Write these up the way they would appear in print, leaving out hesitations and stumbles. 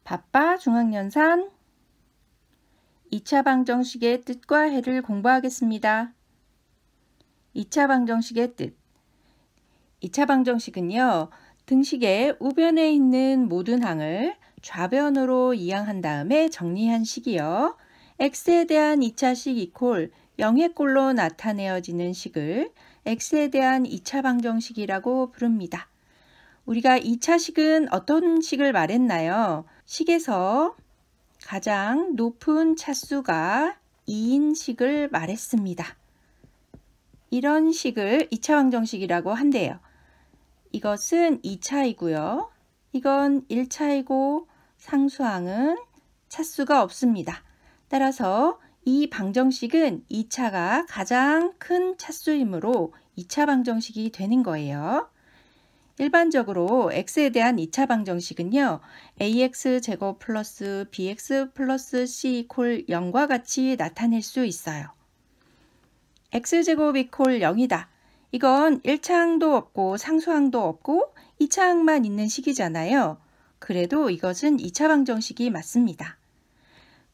바빠 중앙연산 2차 방정식의 뜻과 해를 공부하겠습니다. 2차 방정식의 뜻 2차 방정식은요. 등식의 우변에 있는 모든 항을 좌변으로 이항한 다음에 정리한 식이요. x에 대한 2차식 이퀄 0의 꼴로 나타내어지는 식을 x에 대한 2차 방정식이라고 부릅니다. 우리가 2차식은 어떤 식을 말했나요? 식에서 가장 높은 차수가 2인 식을 말했습니다. 이런 식을 2차 방정식이라고 한대요. 이것은 2차이고요. 이건 1차이고 상수항은 차수가 없습니다. 따라서 이 방정식은 2차가 가장 큰 차수이므로 2차 방정식이 되는 거예요. 일반적으로 x에 대한 2차 방정식은요. ax제곱 플러스 bx 플러스 c 이퀄 0과 같이 나타낼 수 있어요. x제곱 이퀄 0이다. 이건 1차항도 없고 상수항도 없고 2차항만 있는 식이잖아요. 그래도 이것은 2차 방정식이 맞습니다.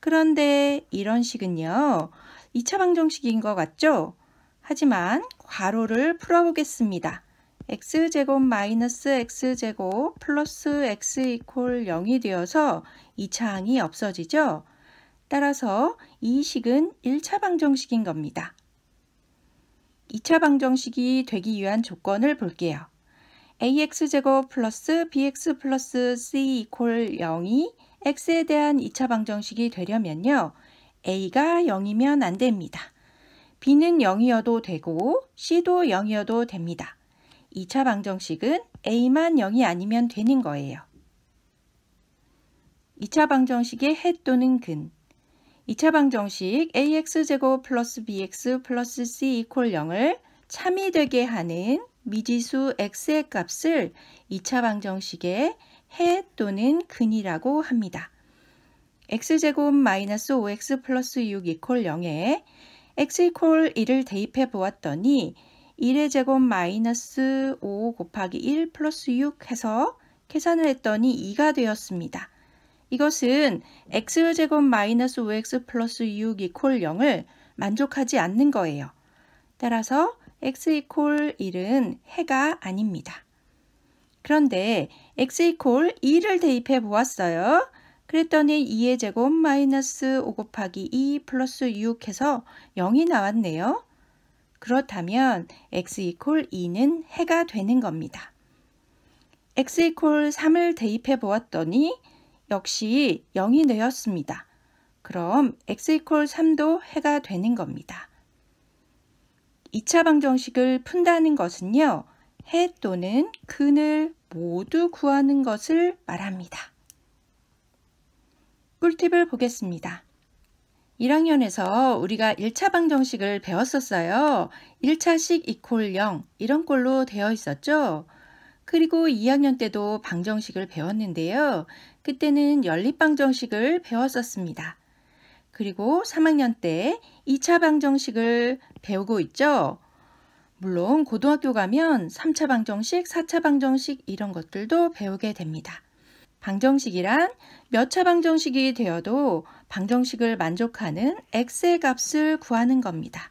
그런데 이런 식은요. 2차 방정식인 것 같죠? 하지만 괄호를 풀어보겠습니다. x제곱 마이너스 x제곱 플러스 x 이퀄 0이 되어서 2차항이 없어지죠. 따라서 이 식은 1차 방정식인 겁니다. 2차 방정식이 되기 위한 조건을 볼게요. ax제곱 플러스 bx 플러스 c 이퀄 0이 x에 대한 2차 방정식이 되려면요. a가 0이면 안 됩니다. b는 0이어도 되고 c도 0이어도 됩니다. 2차 방정식은 a만 0이 아니면 되는 거예요. 2차 방정식의 해 또는 근 2차 방정식 ax제곱 플러스 bx 플러스 c 이퀄 0을 참이 되게 하는 미지수 x의 값을 2차 방정식의 해 또는 근이라고 합니다. x제곱 마이너스 5x 플러스 6 이퀄 0에 x 이퀄 1을 대입해 보았더니 1의 제곱 마이너스 5 곱하기 1 플러스 6 해서 계산을 했더니 2가 되었습니다. 이것은 x제곱 마이너스 5x 플러스 6 이퀄 0을 만족하지 않는 거예요. 따라서 x 이퀄 1은 해가 아닙니다. 그런데 x 이퀄 2를 대입해 보았어요. 그랬더니 2의 제곱 마이너스 5 곱하기 2 플러스 6 해서 0이 나왔네요. 그렇다면 x 이퀄 2는 해가 되는 겁니다. x 이퀄 3을 대입해 보았더니 역시 0이 되었습니다. 그럼 x 이퀄 3도 해가 되는 겁니다. 2차 방정식을 푼다는 것은요. 해 또는 근을 모두 구하는 것을 말합니다. 꿀팁을 보겠습니다. 1학년에서 우리가 1차 방정식을 배웠었어요. 1차식 이퀄 0 이런 꼴로 되어 있었죠. 그리고 2학년 때도 방정식을 배웠는데요. 그때는 연립방정식을 배웠었습니다. 그리고 3학년 때 2차 방정식을 배우고 있죠. 물론 고등학교 가면 3차 방정식, 4차 방정식 이런 것들도 배우게 됩니다. 방정식이란 몇 차 방정식이 되어도 방정식을 만족하는 x의 값을 구하는 겁니다.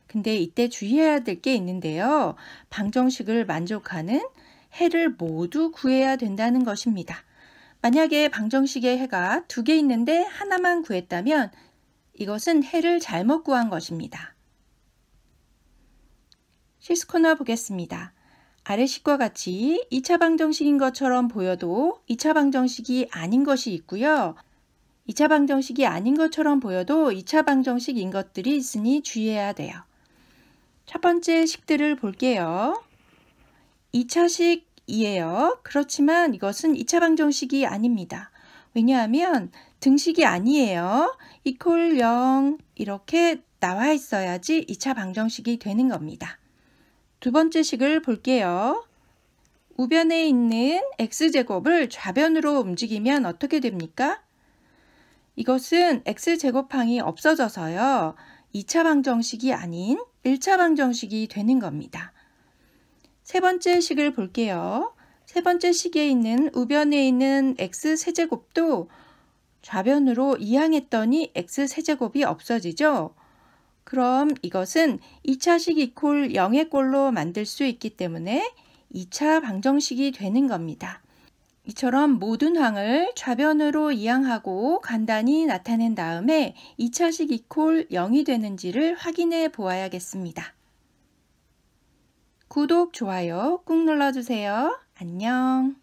근데 이때 주의해야 될 게 있는데요. 방정식을 만족하는 해를 모두 구해야 된다는 것입니다. 만약에 방정식의 해가 2개 있는데 하나만 구했다면 이것은 해를 잘못 구한 것입니다. 실습코너 보겠습니다. 아래 식과 같이 2차 방정식인 것처럼 보여도 2차 방정식이 아닌 것이 있고요. 2차 방정식이 아닌 것처럼 보여도 2차 방정식인 것들이 있으니 주의해야 돼요. 첫 번째 식들을 볼게요. 2차식이에요. 그렇지만 이것은 2차 방정식이 아닙니다. 왜냐하면 등식이 아니에요. 이퀄 0 이렇게 나와 있어야지 2차 방정식이 되는 겁니다. 두 번째 식을 볼게요. 우변에 있는 x제곱을 좌변으로 움직이면 어떻게 됩니까? 이것은 x제곱항이 없어져서요. 2차 방정식이 아닌 1차 방정식이 되는 겁니다. 세 번째 식을 볼게요. 세 세 번째 식에 있는 우변에 있는 x세제곱도 좌변으로 이항했더니 x세제곱이 없어지죠. 그럼 이것은 2차식 이퀄 0의 꼴로 만들 수 있기 때문에 2차 방정식이 되는 겁니다. 이처럼 모든 항을 좌변으로 이항하고 간단히 나타낸 다음에 2차식 이퀄 0이 되는지를 확인해 보아야겠습니다. 구독, 좋아요 꾹 눌러주세요. 안녕.